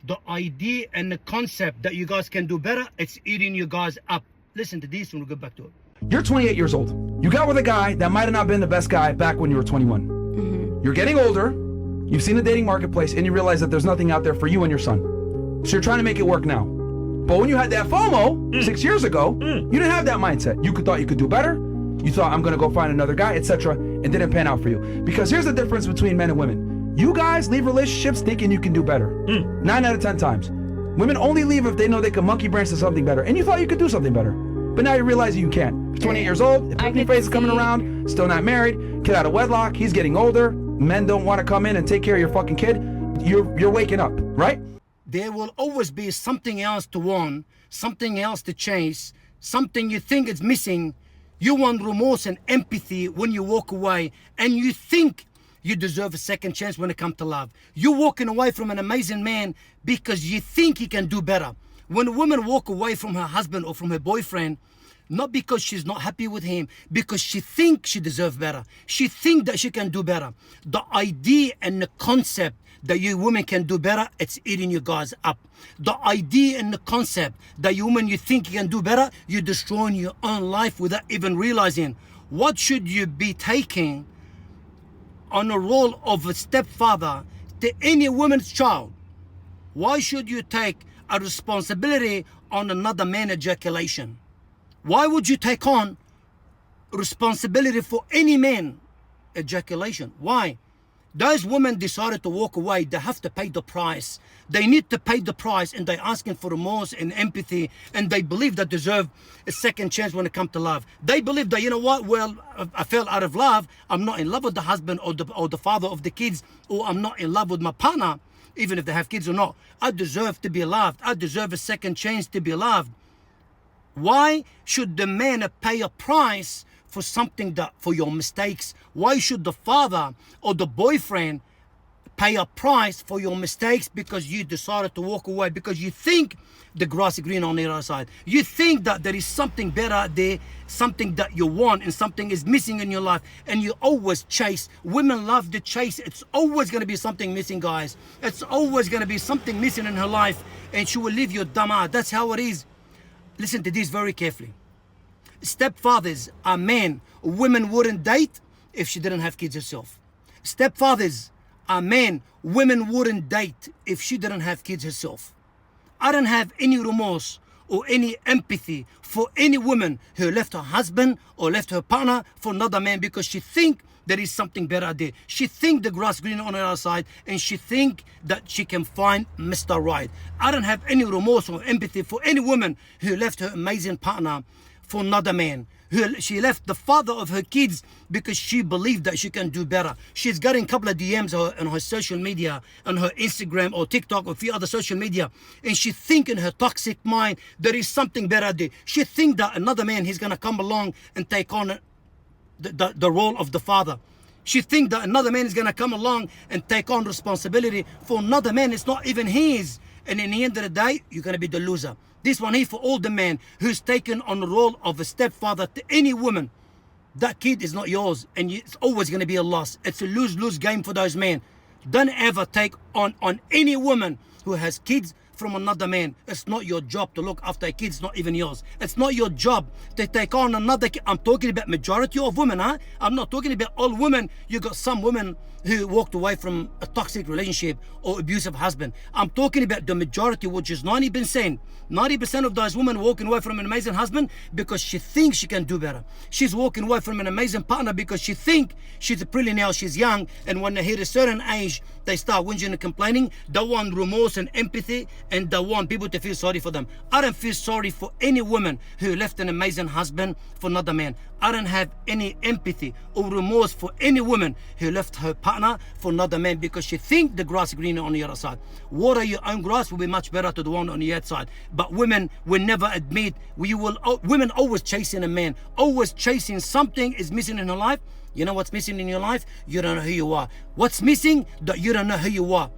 The idea and the concept that you guys can do better, it's eating you guys up. Listen to this and we'll get back to it. You're 28 years old. You got with a guy that might have not been the best guy back when you were 21. You're getting older. You've seen the dating marketplace and you realize that there's nothing out there for you and your son. So you're trying to make it work now. But when you had that FOMO 6 years ago, you didn't have that mindset. You thought you could do better. You thought, I'm going to go find another guy, etc. It didn't pan out for you. Because here's the difference between men and women. You guys leave relationships thinking you can do better. 9 out of 10 times. Women only leave if they know they can monkey branch to something better. And you thought you could do something better. But now you realize you can't. You're 28 years old, the puberty phase is coming around, still not married, kid out of wedlock, he's getting older, men don't want to come in and take care of your fucking kid. You're waking up, right? There will always be something else to want, something else to chase, something you think is missing. You want remorse and empathy when you walk away, and you think you deserve a second chance when it comes to love. You're walking away from an amazing man because you think he can do better. When a woman walks away from her husband or from her boyfriend, not because she's not happy with him, because she thinks she deserves better. She thinks that she can do better. The idea and the concept that you women can do better, it's eating you guys up. The idea and the concept that you women, you think you can do better, you're destroying your own life without even realizing. What should you be taking on a role of a stepfather to any woman's child? Why should you take a responsibility on another man's ejaculation? Why would you take on responsibility for any man ejaculation? Why? Those women decided to walk away. They have to pay the price. They need to pay the price, and they're asking for remorse and empathy, and they believe they deserve a second chance when it comes to love. They believe that, you know what, well, I fell out of love. I'm not in love with the husband or the father of the kids, or I'm not in love with my partner, even if they have kids or not. I deserve to be loved. I deserve a second chance to be loved. Why should the man pay a price for something that, for your mistakes? Why should the father or the boyfriend pay a price for your mistakes because you decided to walk away, because you think the grass is green on the other side? You think that there is something better there, something that you want and something is missing in your life, and you always chase. Women love to chase. It's always going to be something missing, guys. It's always going to be something missing in her life, and she will leave you dumb out. That's how it is. Listen to this very carefully. Stepfathers are men women wouldn't date if she didn't have kids herself. Stepfathers are men women wouldn't date if she didn't have kids herself. I don't have any remorse or any empathy for any woman who left her husband or left her partner for another man because she think there is something better there. She think the grass green on her other side, and she think that she can find Mr. Right. I don't have any remorse or empathy for any woman who left her amazing partner for another man. She left the father of her kids because she believed that she can do better. She's getting a couple of DMs on her social media, on her Instagram or TikTok or a few other social media, and she think in her toxic mind there is something better there. She think that another man, he's going to come along and take on the role of the father. She think that another man is going to come along and take on responsibility for another man. It's not even his. And in the end of the day, you're going to be the loser. This one here for all the men who's taken on the role of a stepfather to any woman. That kid is not yours, and it's always going to be a loss. It's a lose-lose game for those men. Don't ever take on any woman who has kids from another man. It's not your job to look after a kid. It's not even yours. It's not your job to take on another kid. I'm talking about majority of women, huh? I'm not talking about all women. You got some women who walked away from a toxic relationship or abusive husband. I'm talking about the majority, which is 90%. 90% of those women walking away from an amazing husband because she thinks she can do better. She's walking away from an amazing partner because she thinks she's pretty now, she's young, and when they hit a certain age, they start whinging and complaining. They want remorse and empathy, and they want people to feel sorry for them. I don't feel sorry for any woman who left an amazing husband for another man. I don't have any empathy or remorse for any woman who left her partner for another man because she thinks the grass is greener on the other side. Water your own grass will be much better to the one on the outside. But women will never admit, women always chasing a man, always chasing something is missing in her life. You know what's missing in your life? You don't know who you are. What's missing? That you don't know who you are.